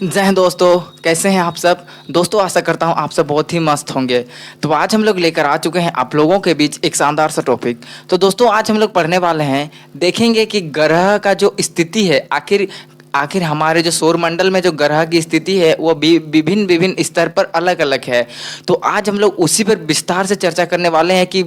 जय हिंद दोस्तों। कैसे हैं आप सब दोस्तों? आशा करता हूं आप सब बहुत ही मस्त होंगे। तो आज हम लोग लेकर आ चुके हैं आप लोगों के बीच एक शानदार सा टॉपिक। तो दोस्तों आज हम लोग पढ़ने वाले हैं, देखेंगे कि ग्रह का जो स्थिति है, आखिर आखिर हमारे जो सौरमंडल में जो ग्रह की स्थिति है वो विभिन्न विभिन्न स्तर पर अलग अलग है। तो आज हम लोग उसी पर विस्तार से चर्चा करने वाले हैं कि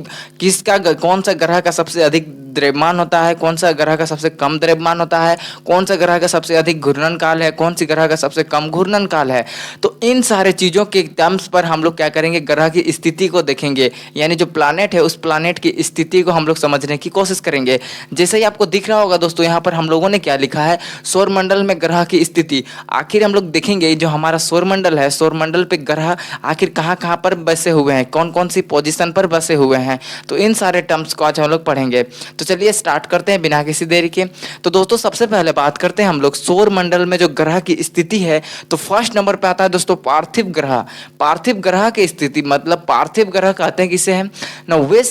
कौन सा ग्रह का सबसे अधिक द्रव्यमान होता है, कौन सा ग्रह का सबसे कम द्रव्यमान होता है, कौन सा ग्रह का सबसे अधिक घूर्णन काल है, कौन सी ग्रह का सबसे कम घूर्णन काल है। तो इन सारे चीज़ों के टर्म्स पर हम लोग क्या करेंगे, ग्रह की स्थिति को देखेंगे, यानी जो प्लानेट है उस प्लानेट की स्थिति को हम लोग समझने की कोशिश करेंगे। जैसे ही आपको दिख रहा होगा दोस्तों, यहाँ पर हम लोगों ने क्या लिखा है, सौरमंडल में ग्रह की स्थिति। आखिर हम लोग देखेंगे जो हमारा सौरमंडल है, सौरमंडल पे ग्रह आखिर कहाँ कहाँ पर बसे हुए हैं, कौन कौन सी पोजीशन पर बसे हुए हैं। तो इन सारे टर्म्स को आज हम लोग पढ़ेंगे। तो चलिए स्टार्ट करते हैं बिना किसी देरी के। तो दोस्तों सबसे पहले बात करते हैं हम लोग सौरमंडल में जो ग्रह की स्थिति है। तो फर्स्ट नंबर पे आता है दोस्तों पार्थिव ग्रह। पार्थिव ग्रह की स्थिति मतलब पार्थिव ग्रह कहते हैं किसे है ना, वे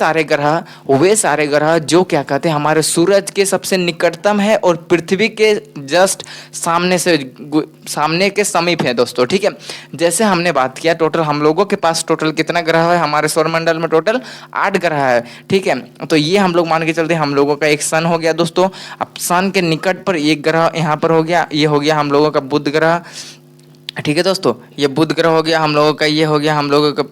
सारे ग्रह जो क्या कहते हैं, हमारे सूरज के सबसे निकटतम है और पृथ्वी के जस्ट सामने के समीप है दोस्तों। ठीक है, जैसे हमने बात किया टोटल हम लोगों के पास टोटल कितना ग्रह है हमारे सौरमंडल में, टोटल 8 ग्रह है। ठीक है, तो ये हम लोग मान के चलते हैं हम लोगों का एक सन हो गया दोस्तों। अब सन के निकट पर एक ग्रह यहाँ पर हो गया, ये हो गया हम लोगों का बुध ग्रह। ठीक है दोस्तों, ये बुध ग्रह हो गया हम लोगों का, ये हो गया हम लोगों का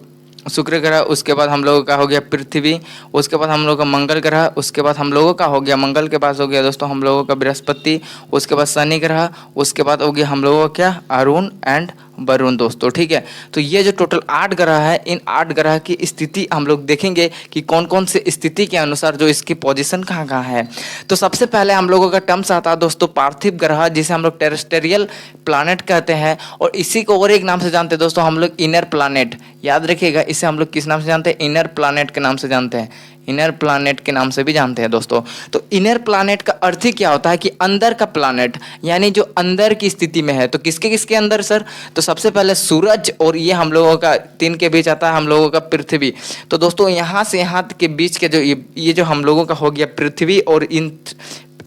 शुक्र ग्रह, उसके बाद हम लोगों का हो गया पृथ्वी, उसके बाद हम लोगों का मंगल ग्रह, उसके बाद हम लोगों का हो गया मंगल के पास हो गया दोस्तों हम लोगों का बृहस्पति, उसके बाद शनि ग्रह, उसके बाद हो गया हम लोगों का क्या, अरुण एंड वरुण दोस्तों। ठीक है, तो ये जो टोटल 8 ग्रह है, इन 8 ग्रह की स्थिति हम लोग देखेंगे कि कौन कौन से स्थिति के अनुसार जो इसकी पोजीशन कहाँ कहाँ है। तो सबसे पहले हम लोगों का टर्म्स आता है दोस्तों पार्थिव ग्रह, जिसे हम लोग टेरेस्टेरियल प्लानेट कहते हैं, और इसी को और एक नाम से जानते हैं दोस्तों हम लोग इनर प्लानेट। याद रखिएगा, इसे हम लोग किस नाम से जानते हैं, इनर प्लानेट के नाम से जानते हैं, इनर प्लानेट के नाम से भी जानते हैं दोस्तों। तो इनर प्लानेट का अर्थ ही क्या होता है कि अंदर का प्लानेट, यानी जो अंदर की स्थिति में है। तो किसके किसके अंदर सर? तो सबसे पहले सूरज, और ये हम लोगों का 3 के बीच आता है हम लोगों का पृथ्वी। तो दोस्तों यहाँ से यहाँ के बीच के जो ये जो हम लोगों का हो गया पृथ्वी, और इन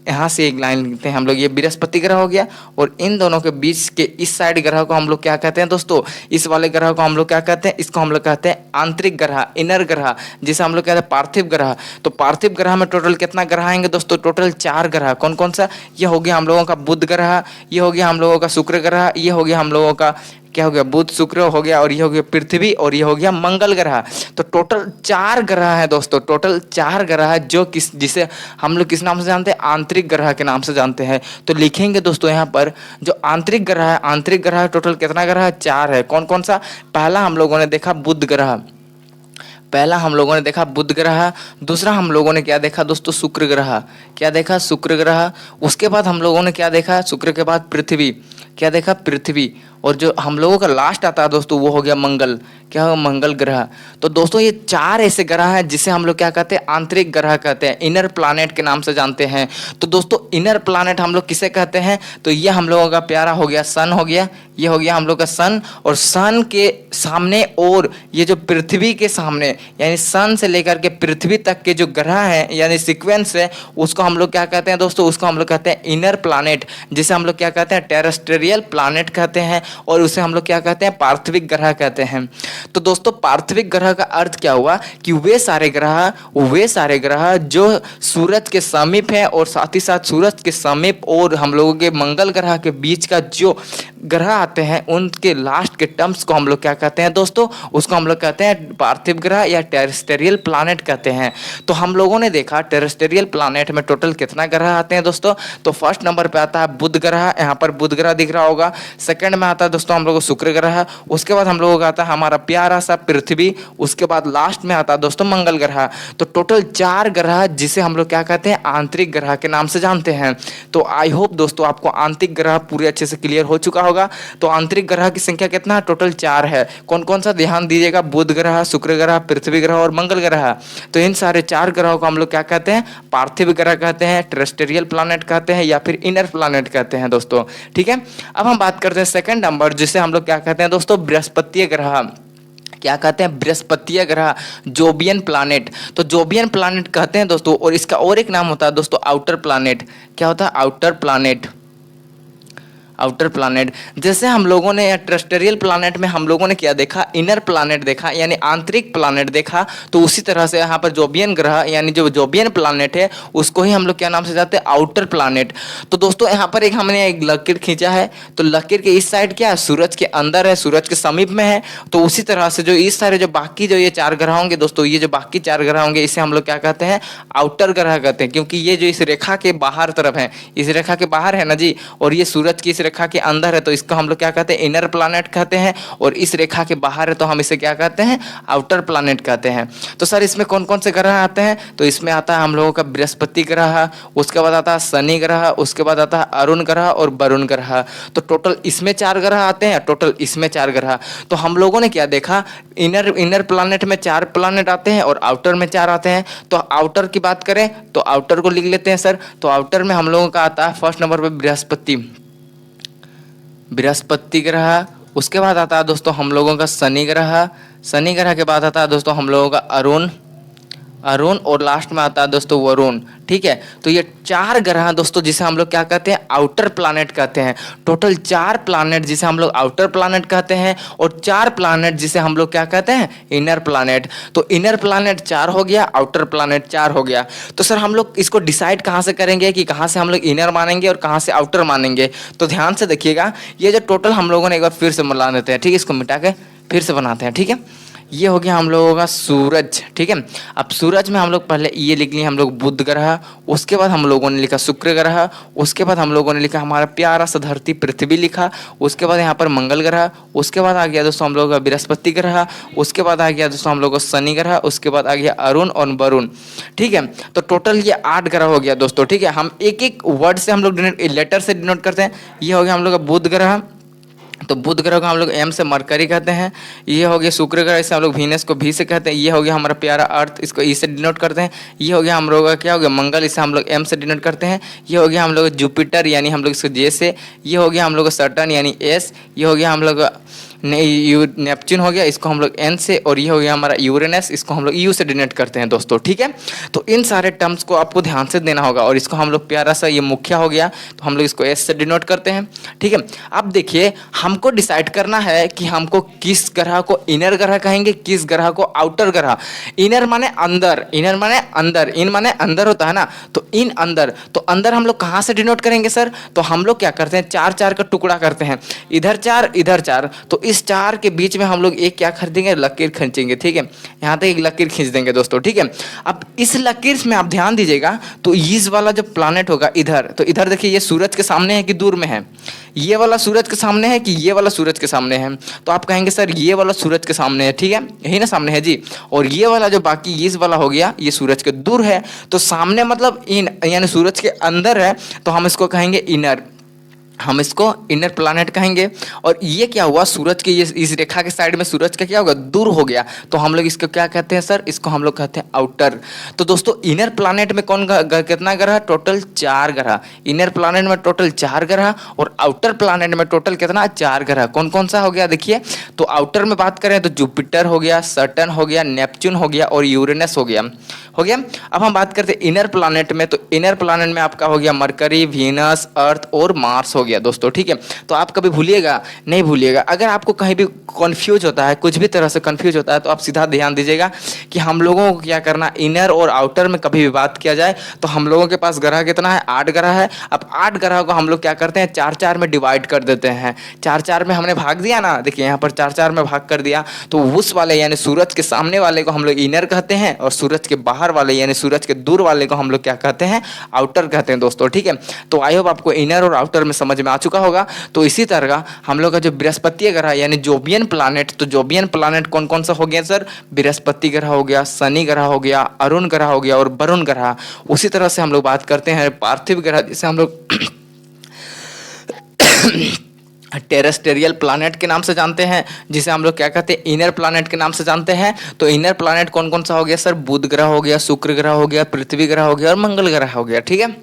यहाँ से एक लाइन लिखते हैं हम लोग, ये बृहस्पति ग्रह हो गया, और इन दोनों के बीच के इस साइड ग्रह को हम लोग क्या कहते हैं दोस्तों, इस वाले ग्रह को हम लोग क्या कहते हैं, इसको हम लोग कहते हैं आंतरिक ग्रह, इनर ग्रह, जिसे हम लोग कहते हैं पार्थिव ग्रह। तो पार्थिव ग्रह में टोटल कितना ग्रह आएंगे दोस्तों, टोटल 4 ग्रह। कौन कौन सा? ये हो गया हम लोगों का बुध ग्रह, ये हो गया हम लोगों का शुक्र ग्रह, ये हो गया हम लोगों का क्या हो गया, बुध शुक्र हो गया, और ये हो गया पृथ्वी, और ये हो गया मंगल ग्रह। तो टोटल 4 ग्रह है दोस्तों, टोटल 4 ग्रह है जो जिसे हम लोग किस नाम से जानते हैं, आंतरिक ग्रह के नाम से जानते हैं। तो लिखेंगे दोस्तों यहाँ पर जो आंतरिक ग्रह है, आंतरिक ग्रह टोटल कितना ग्रह है, 4 है। कौन कौन सा? पहला हम लोगों ने देखा बुध ग्रह, पहला हम लोगों ने देखा बुध ग्रह। दूसरा हम लोगों ने क्या देखा दोस्तों, शुक्र ग्रह। क्या देखा? शुक्र ग्रह। उसके बाद हम लोगों ने क्या देखा, शुक्र के बाद पृथ्वी। क्या देखा? पृथ्वी। और जो हम लोगों का लास्ट आता है दोस्तों वो हो गया मंगल। क्या हो? मंगल ग्रह। तो दोस्तों ये 4 ऐसे ग्रह हैं जिसे हम लोग क्या कहते हैं, आंतरिक ग्रह कहते हैं, इनर प्लानेट के नाम से जानते हैं। तो दोस्तों इनर प्लानेट हम लोग किसे कहते हैं, तो ये हम लोगों का प्यारा हो गया सन हो गया, ये हो गया हम लोग का सन, और सन के सामने और ये जो पृथ्वी के सामने, यानी सन से लेकर के पृथ्वी तक के जो ग्रह हैं यानी सीक्वेंस है, उसको हम लोग क्या कहते हैं दोस्तों, उसको हम लोग कहते हैं इनर प्लानेट, जिसे हम लोग क्या कहते हैं, टेरेस्टेरियल प्लानेट कहते हैं, और उसे हम लोग क्या कहते हैं, पार्थिविक ग्रह कहते हैं। तो दोस्तों पार्थिविक ग्रह का अर्थ क्या हुआ कि वे सारे ग्रह जो सूरज के समीप हैं, और साथ ही साथ सूरज के समीप और हम लोगों के मंगल ग्रह के बीच का जो ग्रह आते हैं, उनके लास्ट के टर्म्स को हम लोग क्या कहते हैं दोस्तों, उसको हम लोग कहते हैं पार्थिव ग्रह या टेरेस्टेरियल प्लानेट कहते हैं। तो हम लोगों ने देखा टेरेस्टेरियल प्लानेट में टोटल कितना ग्रह आते हैं दोस्तों। तो फर्स्ट नंबर पे आता है बुध ग्रह, यहाँ पर बुध ग्रह दिख रहा होगा। सेकंड में आता है दोस्तों हम लोग शुक्र ग्रह, उसके बाद हम लोगों का आता है हमारा प्यारा सा पृथ्वी, उसके बाद लास्ट में आता है दोस्तों मंगल ग्रह। तो टोटल 4 ग्रह जिसे हम लोग क्या कहते हैं, आंतरिक ग्रह के नाम से जानते हैं। तो आई होप दोस्तों आपको आंतरिक ग्रह पूरे अच्छे से क्लियर हो चुका होगा। तो आंतरिक ग्रह की संख्या कितना है, टोटल 4 है। कौन कौन सा? ध्यान दीजिएगा, बुध ग्रह, शुक्र ग्रह, पृथ्वी ग्रह और मंगल ग्रह। तो इन सारे 4 ग्रहों को हम लोग क्या कहते हैं, पार्थिव ग्रह कहते हैं, टेरेस्टेरियल प्लानेट कहते हैं, या फिर इनर प्लानेट कहते हैं दोस्तों। ठीक है, अब हम बात करते हैं सेकंड नंबर, जिसे हम लोग क्या कहते हैं दोस्तों, बृहस्पतीय ग्रह। क्या कहते हैं, बृहस्पतीय ग्रह, जोबियन प्लानेट। तो जोबियन प्लानेट कहते हैं दोस्तों, और इसका और एक नाम होता है दोस्तों आउटर प्लानेट। क्या होता है? Outer planet. Outer planet. जैसे हम लोगों ने टेरेस्ट्रियल प्लानेट में हम लोगों ने क्या देखा, इनर प्लानेट देखा यानी आंतरिक प्लानेट देखा, तो उसी तरह से यहाँ पर जोबियन ग्रह यानी जो जोबियन प्लानेट है उसको ही हम लोग क्या नाम से जानते हैं, आउटर प्लानेट। तो दोस्तों यहाँ पर हमने एक लकीर खींचा है, तो लकीर के इस साइड क्या है, सूरज के अंदर है, सूरज के समीप में है। तो उसी तरह से जो इस सारे जो बाकी जो ये 4 ग्रह होंगे दोस्तों, ये जो बाकी 4 ग्रह होंगे इसे हम लोग क्या कहते हैं, आउटर ग्रह कहते हैं, क्योंकि ये जो इस रेखा के बाहर तरफ है, इस रेखा के बाहर है ना जी, और ये सूरज की इस रेखा के अंदर है, तो इसको हम लोग क्या कहते हैं, इनर प्लानेट कहते हैं। और इस रेखा के बाहर है तो हम इसे क्या कहते हैं, आउटर प्लानेट कहते हैं। तो सर इसमें कौन कौन से ग्रह आते हैं, तो इसमें आता है हम लोगों का बृहस्पति ग्रह, उसके बाद आता है शनि ग्रह, उसके बाद आता है अरुण ग्रह और वरुण ग्रह। तो टोटल इसमें 4 ग्रह आते हैं, टोटल इसमें 4 ग्रह। तो हम लोगों ने क्या देखा, इनर प्लानेट में 4 प्लानेट आते हैं और आउटर में 4 आते हैं। तो आउटर की बात करें तो आउटर को लिख लेते हैं सर। तो आउटर में हम लोगों का आता है फर्स्ट नंबर पे बृहस्पति ग्रह, उसके बाद आता है दोस्तों हम लोगों का शनि ग्रह के बाद आता है दोस्तों हम लोगों का अरुण और लास्ट में आता है दोस्तों वरुण। ठीक है, तो ये 4 ग्रह दोस्तों जिसे हम लोग क्या कहते हैं, आउटर प्लानेट कहते हैं। टोटल 4 प्लानेट जिसे हम लोग आउटर प्लानेट कहते हैं और 4 प्लानेट जिसे हम लोग क्या कहते हैं, इनर प्लानेट। तो इनर प्लानेट 4 हो गया, आउटर प्लानेट 4 हो गया। तो सर हम लोग इसको डिसाइड कहाँ से करेंगे कि कहाँ से हम लोग इनर मानेंगे और कहाँ से आउटर मानेंगे। तो ध्यान से देखिएगा, ये जो टोटल हम लोगों ने एक बार फिर से मिला देते हैं, ठीक है, इसको मिटा के फिर से बनाते हैं। ठीक है, ये हो गया हम लोगों का सूरज। ठीक है, अब सूरज में हम लोग पहले ये लिख लिए हम लोग बुध ग्रह, उसके बाद हम लोगों ने लिखा शुक्र ग्रह, उसके बाद हम लोगों ने लिखा हमारा प्यारा सा धरती पृथ्वी लिखा, उसके बाद यहाँ पर मंगल ग्रह, उसके बाद आ गया दोस्तों हम लोग का बृहस्पति ग्रह, उसके बाद आ गया दोस्तों हम लोग का शनि ग्रह, उसके बाद आ गया अरुण और वरुण। ठीक है, तो टोटल ये 8 ग्रह हो गया दोस्तों। ठीक है, हम एक एक वर्ड से हम लोग लेटर से डिनोट करते हैं। ये हो गया हम लोग का बुध ग्रह, तो बुध ग्रह को हम लोग एम से मरकरी कहते हैं। ये हो गया शुक्र ग्रह, इसे हम लोग वीनस को भी से कहते हैं। ये हो गया हमारा प्यारा अर्थ, इसको ई से डिनोट करते हैं। ये हो गया हम लोग का क्या हो गया मंगल, इसे हम लोग एम से डिनोट करते हैं। ये हो गया हम लोग जुपिटर यानी हम लोग इसको जे से। ये हो गया हम लोग सटर्न यानी एस। ये हो गया हम लोग नेपच्यून हो गया, इसको हम लोग एन से। और ये हो गया हमारा यूरेनस, इसको हम लोग यू से डिनोट करते हैं दोस्तों। ठीक है, तो इन सारे टर्म्स को आपको ध्यान से देना होगा। और इसको हम लोग प्यारा सा ये मुख्य हो गया, तो हम लोग इसको एस से डिनोट करते हैं। ठीक है, अब देखिए हमको डिसाइड करना है कि हमको किस ग्रह को इनर ग्रह कहेंगे, किस ग्रह को आउटर ग्रह। इनर माने अंदर, इनर माने अंदर, इन माने अंदर होता है ना, तो इन अंदर। तो अंदर हम लोग कहाँ से डिनोट करेंगे सर, तो हम लोग क्या करते हैं 4-4 का टुकड़ा करते हैं, इधर 4 इधर 4। तो इस 4 के बीच में हम लोग एक क्या खरीदेंगे, लकीर खींचेंगे। ठीक है, यहाँ तक एक लकीर खींच देंगे दोस्तों। ठीक है, अब इस लकीर में आप ध्यान दीजिएगा, तो इस वाला जो प्लानेट होगा इधर, तो इधर देखिए ये सूरज के सामने है कि दूर में है, ये वाला सूरज के सामने है कि ये वाला सूरज के सामने है। तो आप कहेंगे सर ये वाला सूरज के सामने है। ठीक है, यही ना सामने है जी। और ये वाला जो बाकी इस वाला हो गया, ये सूरज के दूर है। तो सामने मतलब इन यानी सूरज के अंदर है, तो हम इसको कहेंगे इनर, हम इसको इनर प्लानेट कहेंगे। और ये क्या हुआ, सूरज के ये इस रेखा के साइड में सूरज का क्या होगा, दूर हो गया, तो हम लोग इसको क्या कहते हैं सर, इसको हम लोग कहते हैं आउटर। तो दोस्तों इनर प्लानेट में कौन कितना ग्रह, टोटल 4 ग्रह। इनर प्लानेट में टोटल 4 ग्रह और आउटर प्लानेट में टोटल कितना, 4 ग्रह। कौन कौन सा हो गया देखिए, तो आउटर में बात करें तो जुपिटर हो गया, सटर्न हो गया, नेपच्यून हो गया और यूरेनस हो गया। अब हम बात करते हैं इनर प्लानेट में, तो इनर प्लानेट में आपका हो गया मरकरी, वीनस, अर्थ और मार्स हो गया दोस्तों। ठीक है, तो आप कभी भूलिएगा नहीं, भूलिएगा। अगर आपको कहीं भी कंफ्यूज होता है, कुछ भी तरह से कंफ्यूज होता है, तो आप सीधा ध्यान दीजिएगा कि हम लोगों को क्या करना, इनर और आउटर में कभी भी बात किया जाए तो हम लोगों के पास ग्रह कितना है, 8 ग्रह है। अब 8 ग्रह को हम लोग क्या करते हैं, 4-4 में डिवाइड कर देते हैं। 4-4 में हमने भाग दिया ना, देखिए यहाँ पर 4-4 में भाग कर दिया, तो उस वाले यानी सूरज के सामने वाले को हम लोग इनर कहते हैं और सूरज के बाहर वाले यानी सूरज के दूर वाले को हम लोग क्या कहते हैं, आउटर कहते हैं दोस्तों। ठीक है, तो आई होप आपको इनर और आउटर में समझ में आ चुका होगा। तो इसी तरह हम लोग का जो बृहस्पति ग्रह यानी जोबियन प्लानेट, तो जोबियन प्लानेट कौन कौन सा हो गया सर, बृहस्पति ग्रह हो गया, शनि ग्रह हो गया, अरुण ग्रह हो गया और वरुण ग्रह। उसी तरह से हम लोग बात करते हैं पार्थिव ग्रह, जिसे हम लोग टेरेस्ट्रियल प्लानेट के नाम से जानते हैं, जिसे हम लोग क्या कहते हैं, इनर प्लानेट के नाम से जानते हैं। तो इनर प्लानेट कौन कौन सा हो गया सर, बुध ग्रह हो गया, शुक्र ग्रह हो गया, पृथ्वी ग्रह हो गया और मंगल ग्रह हो गया। ठीक है,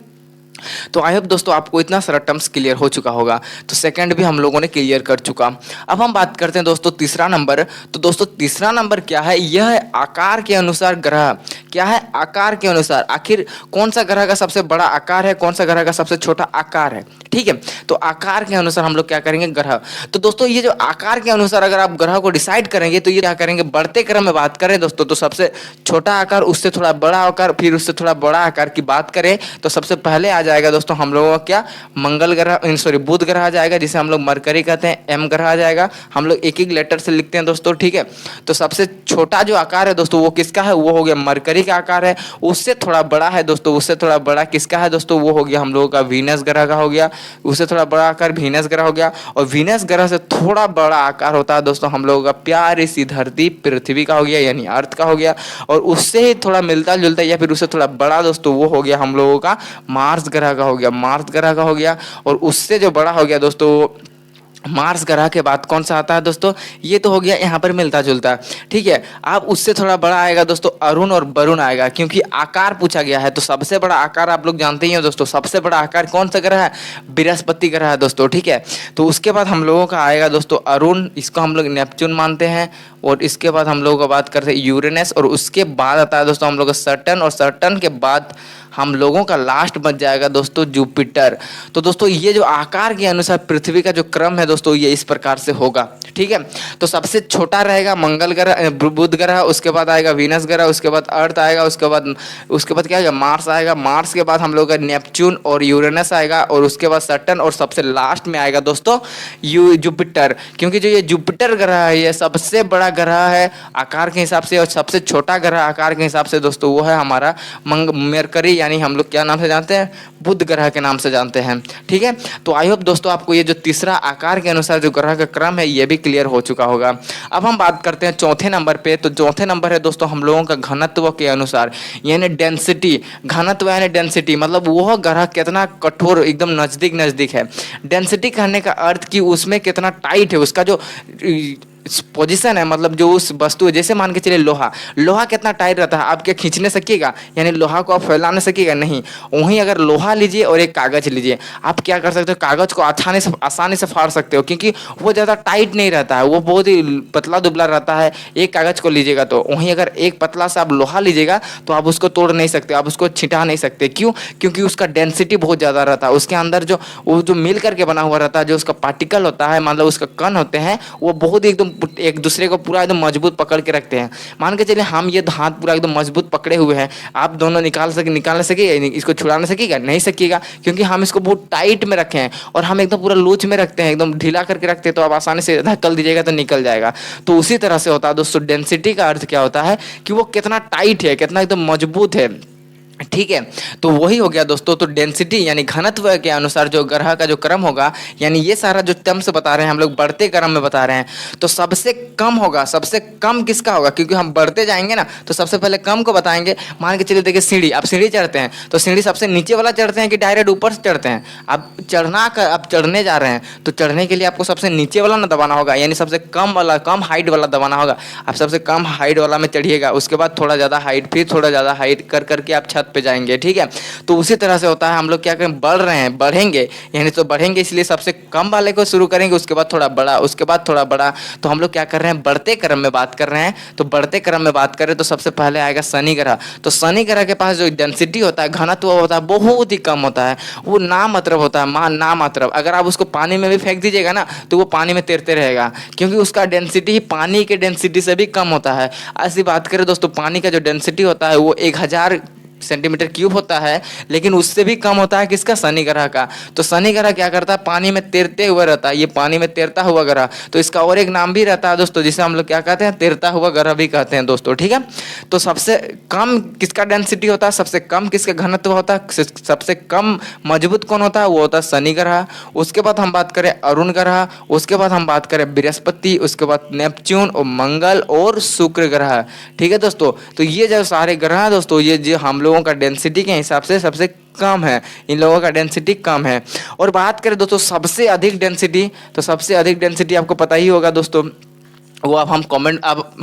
तो आई होप दोस्तों आपको इतना सारा टर्म्स क्लियर हो चुका होगा। तो सेकंड भी हम लोगों ने क्लियर कर चुका। अब हम बात करते हैं दोस्तों तीसरा नंबर। तो दोस्तों तीसरा नंबर क्या है? यह है आकार के अनुसार ग्रह। क्या है? आकार के अनुसार। आखिर कौन सा ग्रह का सबसे बड़ा आकार है, कौन सा ग्रह का सबसे छोटा आकार है? ठीक है, तो आकार के अनुसार हम लोग क्या करेंगे? ग्रह। तो दोस्तों ये जो आकार के अनुसार अगर आप ग्रह को डिसाइड करेंगे तो ये क्या करेंगे? बढ़ते क्रम में बात करें दोस्तों तो सबसे छोटा आकार, उससे थोड़ा बड़ा आकार, फिर उससे थोड़ा बड़ा आकार की बात करें तो सबसे पहले आ जाएगा दोस्तों हम लोगों का क्या? मंगल ग्रह, सॉरी बुध ग्रह आ जाएगा, जिसे हम लोग मरकरी कहते हैं। एम ग्रह आ जाएगा, हम लोग एक एक लेटर से लिखते हैं दोस्तों। ठीक है, तो सबसे छोटा जो आकार है दोस्तों वो किसका है? वो हो गया मरकरी का आकार है। उससे थोड़ा बड़ा है दोस्तों, उससे थोड़ा बड़ा किसका है दोस्तों? वो हो गया हम लोगों का वीनस ग्रह का हो गया। उससे थोड़ा बड़ा आकार वीनस ग्रह हो गया। और वीनस ग्रह से थोड़ा बड़ा आकार होता है दोस्तों हम लोगों का प्यारी सी धरती पृथ्वी का हो गया, यानी अर्थ का हो गया। और उससे ही थोड़ा मिलता जुलता या फिर उससे थोड़ा बड़ा दोस्तों वो हो गया हम लोगों का मार्स ग्रह का हो गया, मार्स ग्रह का हो गया। और उससे जो बड़ा हो गया दोस्तों मार्स ग्रह के बाद कौन सा आता है दोस्तों? ये तो हो गया यहाँ पर मिलता जुलता। ठीक है, अब उससे थोड़ा बड़ा आएगा दोस्तों अरुण और वरुण आएगा, क्योंकि आकार पूछा गया है। तो सबसे बड़ा आकार आप लोग जानते ही हो दोस्तों, सबसे बड़ा आकार कौन सा ग्रह है? बृहस्पति ग्रह है दोस्तों। ठीक है, तो उसके बाद हम लोगों का आएगा दोस्तों अरुण, इसको हम लोग नेपच्यून मानते हैं। और इसके बाद हम लोगों का बात करते हैं यूरेनस, और उसके बाद आता है दोस्तों हम लोग का सैटर्न, और सैटर्न के बाद हम लोगों का लास्ट बच जाएगा दोस्तों जुपिटर। तो दोस्तों ये जो आकार के अनुसार पृथ्वी का जो क्रम है दोस्तों ये इस प्रकार से होगा। ठीक है, तो सबसे छोटा रहेगा मंगल ग्रह, बुध ग्रह, उसके बाद आएगा वीनस ग्रह, उसके बाद अर्थ आएगा, उसके बाद क्या आएगा? मार्स आएगा। मार्स के बाद हम लोग का नेपच्यून और यूरेनस आएगा, और उसके बाद सैटर्न, और सबसे लास्ट में आएगा दोस्तों जुपिटर। क्योंकि जो ये जुपिटर ग्रह है ये सबसे बड़ा ग्रह है आकार के हिसाब से, और सबसे छोटा ग्रह आकार के हिसाब से दोस्तों वो है हमारा मरकरी, यानी हम लोग क्या नाम से जानते हैं? बुध ग्रह के नाम से जानते हैं। ठीक है, तो आई होप दोस्तों आपको ये जो तीसरा आकार के अनुसार जो ग्रह का क्रम है ये भी क्लियर हो चुका होगा। अब हम बात करते हैं चौथे नंबर पे। तो चौथे नंबर है दोस्तों हम लोगों का घनत्व के अनुसार, यानी डेंसिटी। घनत्व यानी डेंसिटी, मतलब वह ग्रह कितना कठोर एकदम नजदीक नजदीक है। डेंसिटी कहने का अर्थ कि उसमें कितना टाइट है, उसका जो पोजीशन है, मतलब जो उस वस्तु है, जैसे मान के चलिए लोहा, लोहा कितना टाइट रहता है, आप क्या खींचने सकिएगा? यानी लोहा को आप फैलाने सकिएगा? नहीं। वहीं अगर लोहा लीजिए और एक कागज लीजिए, आप क्या कर सकते हो? कागज को आसानी से फाड़ सकते हो, क्योंकि वो ज़्यादा टाइट नहीं रहता है, वो बहुत ही पतला दुबला रहता है। एक कागज को लीजिएगा तो वहीं अगर एक पतला सा आप लोहा लीजिएगा तो आप उसको तोड़ नहीं सकते, आप उसको छिटा नहीं सकते। क्यों? क्योंकि उसका डेंसिटी बहुत ज़्यादा रहता है, उसके अंदर जो वो जो मिल करके बना हुआ रहता है, जो उसका पार्टिकल होता है, मतलब उसका कण होते हैं, वो बहुत ही एकदम एक दूसरे को पूरा एकदम मजबूत पकड़ के रखते हैं। मान के चलिए हम ये हाथ पूरा एकदम मजबूत पकड़े हुए हैं, आप दोनों निकाल सकेगा? इसको छुड़ाने सकेगा? नहीं सकेगा, क्योंकि हम इसको बहुत टाइट में रखे हैं, और हम एकदम पूरा लूज में रखते हैं, एकदम ढीला करके रखते हैं, तो आप आसानी से धक्कल दीजिएगा तो निकल जाएगा। तो उसी तरह से होता है दोस्तों डेंसिटी का अर्थ क्या होता है कि वो कितना टाइट है, कितना एकदम मजबूत है। ठीक है, तो वही हो गया दोस्तों। तो डेंसिटी यानी घनत्व के अनुसार जो ग्रह का जो क्रम होगा, यानी ये सारा जो टर्म्स बता रहे हैं हम लोग बढ़ते क्रम में बता रहे हैं, तो सबसे कम होगा, सबसे कम किसका होगा? क्योंकि हम बढ़ते जाएंगे ना, तो सबसे पहले कम को बताएंगे। मान के चलिए देखिए सीढ़ी, आप सीढ़ी चढ़ते हैं तो सीढ़ी सबसे नीचे वाला चढ़ते हैं कि डायरेक्ट ऊपर से चढ़ते हैं? आप चढ़ने जा रहे हैं तो चढ़ने के लिए आपको सबसे नीचे वाला ना दबाना होगा, यानी सबसे कम वाला, कम हाइट वाला दबाना होगा। आप सबसे कम हाइट वाला में चढ़िएगा, उसके बाद थोड़ा ज़्यादा हाइट, फिर थोड़ा ज़्यादा हाइट कर करके आप छत पे जाएंगे। ठीक है, तो उसी तरह से होता है, हम लोग क्या करें? बढ़ रहे हैं, बढ़ेंगे, यानी तो बढ़ेंगे इसलिए सबसे कम वाले को शुरू करेंगे, उसके बाद थोड़ा बड़ा, उसके बाद थोड़ा बड़ा। तो हम लोग क्या कर रहे हैं? बढ़ते क्रम में बात कर रहे हैं। तो बढ़ते क्रम में बात करें तो सबसे पहले आएगा शनि ग्रह। तो शनि ग्रह के पास जो डेंसिटी होता है, घनत्व होता है, बहुत ही कम होता है, वो ना मतलब होता है, ना मतलब। अगर आप उसको पानी में भी फेंक दीजिएगा ना तो वो पानी में तैरते रहेगा, क्योंकि उसका डेंसिटी ही पानी के डेंसिटी से भी कम होता है। ऐसी बात करें दोस्तों, पानी का जो डेंसिटी होता है वो 1000 सेंटीमीटर क्यूब होता है, लेकिन उससे भी कम होता है किसका? शनि ग्रह का। तो शनि ग्रह क्या करता है? पानी में तैरते हुए रहता है, ये पानी में तैरता हुआ ग्रह। तो इसका और एक नाम भी रहता है दोस्तों, जिसे हम लोग क्या कहते हैं? तैरता हुआ ग्रह भी कहते हैं दोस्तों। ठीक है, तो सबसे कम किसका डेंसिटी होता है? सबसे कम किसका घनत्व होता है? सबसे कम मजबूत कौन होता है? वो होता है शनि ग्रह। उसके बाद हम बात करें अरुण ग्रह, उसके बाद हम बात करें बृहस्पति, उसके बाद नेपच्यून और मंगल और शुक्र ग्रह। ठीक है दोस्तों, तो ये जो सारे ग्रह हैं दोस्तों, ये जो हम लोगों का डेंसिटी के हिसाब से सबसे कम है, इन लोगों का डेंसिटी कम है। और बात करें दोस्तों सबसे अधिक डेंसिटी, तो सबसे अधिक डेंसिटी आपको पता ही होगा दोस्तों, वो अब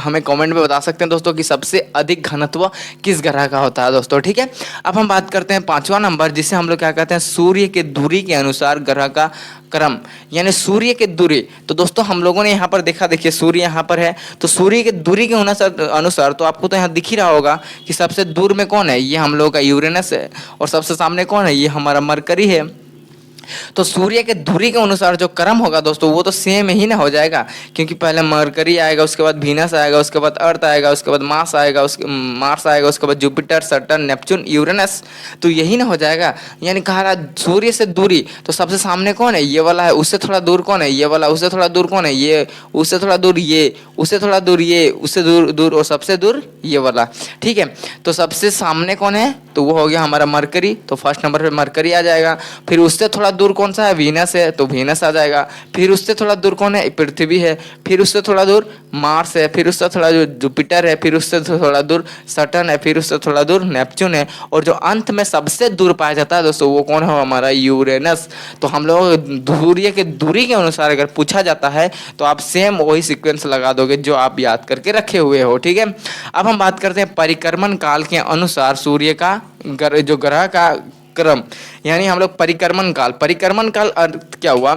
हमें कमेंट में बता सकते हैं दोस्तों कि सबसे अधिक घनत्व किस ग्रह का होता है दोस्तों। ठीक है, अब हम बात करते हैं 5वां नंबर, जिसे हम लोग क्या कहते हैं, सूर्य के दूरी के अनुसार ग्रह का क्रम, यानी सूर्य के दूरी। तो दोस्तों हम लोगों ने यहाँ पर देखा, देखिए सूर्य यहाँ पर है, तो सूर्य के दूरी के अनुसार तो आपको तो यहाँ दिख ही रहा होगा कि सबसे दूर में कौन है, ये हम लोगों का यूरेनस है, और सबसे सामने कौन है, ये हमारा मरकरी है। तो सूर्य के दूरी के अनुसार जो क्रम होगा दोस्तों वो तो सेम ही ना हो जाएगा, क्योंकि पहले मरकरी आएगा, उसके बाद वीनस आएगा, उसके बाद अर्थ आएगा, उसके बाद मार्स आएगा, उसके बाद जुपिटर, सैटर्न, नेपच्यून, यूरेनस। तो यही ना हो जाएगा। यानी कहा रहा सूर्य से दूरी, तो सबसे सामने कौन है, ये वाला है, उससे थोड़ा दूर कौन है, ये वाला, उससे थोड़ा दूर कौन है, ये, उससे थोड़ा दूर ये, उससे थोड़ा दूर ये, उससे दूर दूर और सबसे दूर ये वाला। ठीक है, तो सबसे सामने कौन है, तो वो हो गया हमारा मरकरी, तो फर्स्ट नंबर पे मरकरी आ जाएगा। फिर उससे थोड़ा दूर कौन सा है, वीनस है, तो वीनस आ जाएगा। फिर उससे थोड़ा दूर कौन है, पृथ्वी है। फिर उससे थोड़ा दूर मार्स है। फिर उससे थोड़ा दूर जुपिटर है। फिर उससे थोड़ा दूर सैटर्न है। फिर उससे थोड़ा दूर नेपच्यून है। और जो अंत में सबसे दूर पाया जाता है दोस्तों वो कौन है, हमारा यूरेनस। तो हम लोग सूर्य के दूरी के अनुसार अगर पूछा जाता है तो आप सेम वही सीक्वेंस लगा दोगे जो आप याद करके रखे हुए हो। ठीक है, अब हम बात करते हैं परिक्रमण काल के अनुसार सूर्य का जो ग्रह का क्रम, यानी हम लोग परिक्रमण काल अर्थ क्या हुआ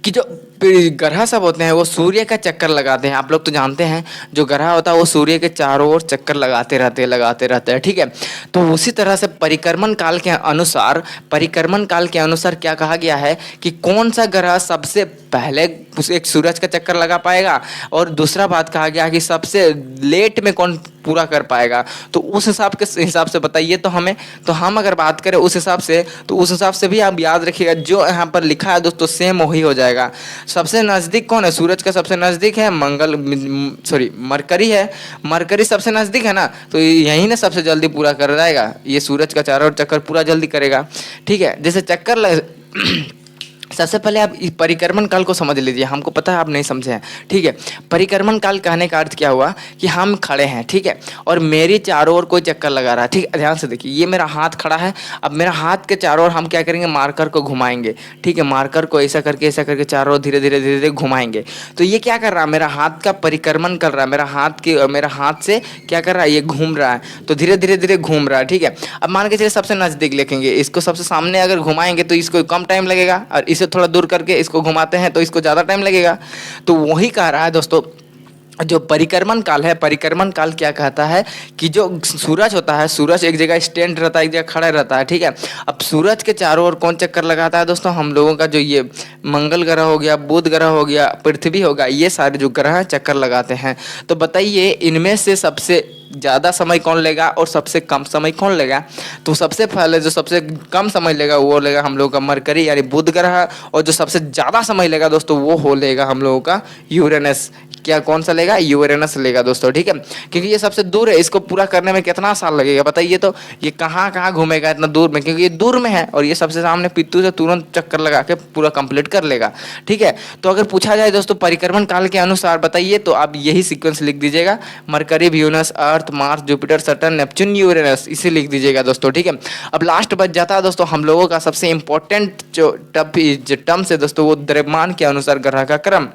कि जो ग्रह सब होते हैं वो सूर्य का चक्कर लगाते हैं। आप लोग तो जानते हैं जो ग्रह होता है वो सूर्य के चारों ओर चक्कर लगाते रहते हैं। ठीक है, तो उसी तरह से परिक्रमण काल के अनुसार क्या कहा गया है कि कौन सा ग्रह सबसे पहले एक सूरज का चक्कर लगा पाएगा, और दूसरा बात कहा गया कि सबसे लेट में कौन पूरा कर पाएगा। तो उस हिसाब से बताइए तो हमें, तो हम अगर बात करें उस हिसाब से, तो उस हिसाब से भी आप याद रखिएगा जो यहाँ पर लिखा है दोस्तों सेम वही हो जाएगा। सबसे नज़दीक कौन है, सूरज का सबसे नज़दीक है मरकरी है। मरकरी सबसे नज़दीक है ना, तो यही ना सबसे जल्दी पूरा कर जाएगा, ये सूरज का चारों ओर चक्कर पूरा जल्दी करेगा। ठीक है, जैसे सबसे पहले आप परिक्रमण काल को समझ लीजिए, हमको पता है आप नहीं समझे हैं। ठीक है, परिक्रमण काल कहने का अर्थ क्या हुआ कि हम खड़े हैं, ठीक है, और मेरी चारों ओर कोई चक्कर लगा रहा है। ठीक है, ध्यान से देखिए, ये मेरा हाथ खड़ा है, अब मेरा हाथ के चारों ओर हम क्या करेंगे, मार्कर को घुमाएंगे। ठीक है, मार्कर को ऐसा करके चारों ओर धीरे धीरे घुमाएंगे। तो ये क्या कर रहा है, मेरा हाथ का परिक्रमण कर रहा है, मेरा हाथ से क्या कर रहा है, ये घूम रहा है, तो धीरे धीरे घूम रहा है। ठीक है, अब मान के चलिए सबसे नज़दीक लिखेंगे, इसको सबसे सामने अगर घुमाएंगे तो इसको कम टाइम लगेगा, और इसे थोड़ा दूर करके इसको घुमाते हैं तो इसको ज़्यादा टाइम लगेगा। तो वही कह रहा है दोस्तों, जो परिक्रमण काल है, परिक्रमण काल क्या कहता है कि जो सूरज होता है, सूरज एक जगह स्टैंड रहता है, एक जगह खड़ा रहता है। ठीक है, अब सूरज के चारों ओर कौन चक्कर लगाता है दोस्तों, हम लोगों का जो ये मंगल ग्रह हो गया, बुध ग्रह हो गया, पृथ्वी होगा, ये सारे जो ग्रह चक्कर लगाते हैं। तो बताइए इनमें से सबसे ज़्यादा समय कौन लेगा और सबसे कम समय कौन लेगा। तो सबसे पहले जो सबसे कम समय लेगा वो लेगा हम लोगों का मरकरी यानी बुध ग्रह, और जो सबसे ज़्यादा समय लेगा दोस्तों वो हो लेगा हम लोगों का यूरेनस। क्या कौन सा लेगा, यूरेनस लेगा दोस्तों। ठीक है, क्योंकि ये सबसे दूर है, इसको पूरा करने में कितना साल लगेगा बताइए, तो ये कहाँ कहाँ घूमेगा इतना दूर में, क्योंकि ये दूर में है, और ये सबसे सामने पित्तू से तुरंत चक्कर लगा के पूरा कंप्लीट कर लेगा। ठीक है, तो अगर पूछा जाए दोस्तों परिक्रमण काल के अनुसार बताइए, तो आप यही सीक्वेंस लिख दीजिएगा, Mercury, Venus, Earth, Mars, Jupiter, Saturn, Neptune, Uranus, इसे लिख दीजिएगा दोस्तों। ठीक है, अब लास्ट बच जाता है दोस्तों हम लोगों का सबसे इंपॉर्टेंट जो टर्म्स है दोस्तों, वो द्रव्यमान के अनुसार ग्रह का क्रम,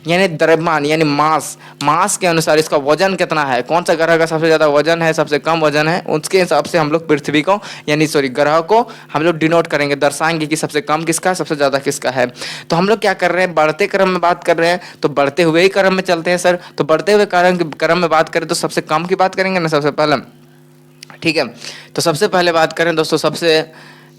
यानी द्रव्यमान यानी मास के अनुसार इसका वजन कितना है, कौन सा ग्रह का सबसे ज़्यादा वजन है, सबसे कम वजन है, उसके हिसाब से हम लोग पृथ्वी को ग्रह को हम लोग डिनोट करेंगे, दर्शाएंगे कि सबसे कम किसका है, सबसे ज़्यादा किसका है। तो हम लोग क्या कर रहे हैं, बढ़ते क्रम में बात कर रहे हैं, तो बढ़ते हुए ही क्रम में चलते हैं सर। तो बढ़ते हुए क्रम में बात करें तो सबसे कम की बात करेंगे ना सबसे पहले। ठीक है, तो सबसे पहले बात करें दोस्तों, सबसे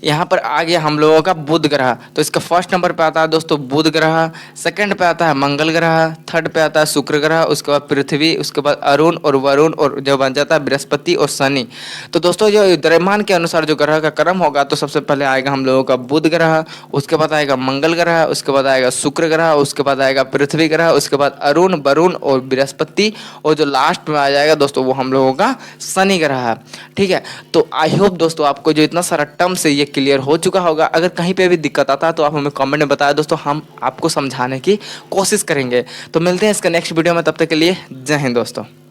यहाँ पर आ गया हम लोगों का बुध ग्रह, तो इसका फर्स्ट नंबर पे आता है दोस्तों बुध ग्रह, सेकंड पे आता है मंगल ग्रह, थर्ड पे आता है शुक्र ग्रह, उसके बाद पृथ्वी, उसके बाद अरुण और वरुण, और जो बन जाता है बृहस्पति और शनि। तो दोस्तों जो द्रव्यमान के अनुसार जो ग्रह का क्रम होगा, तो सबसे पहले आएगा हम लोगों का बुध ग्रह, उसके बाद आएगा मंगल ग्रह, उसके बाद आएगा शुक्र ग्रह, उसके बाद आएगा पृथ्वी ग्रह, उसके बाद अरुण, वरुण और बृहस्पति, और जो लास्ट में आ जाएगा दोस्तों वो हम लोगों का शनि ग्रह है। ठीक है, तो आई होप दोस्तों आपको जो इतना सारा टर्म से ये क्लियर हो चुका होगा। अगर कहीं पे भी दिक्कत आता है तो आप हमें कमेंट में बताया दोस्तों, हम आपको समझाने की कोशिश करेंगे। तो मिलते हैं इसका नेक्स्ट वीडियो में, तब तक के लिए जय हिंद दोस्तों।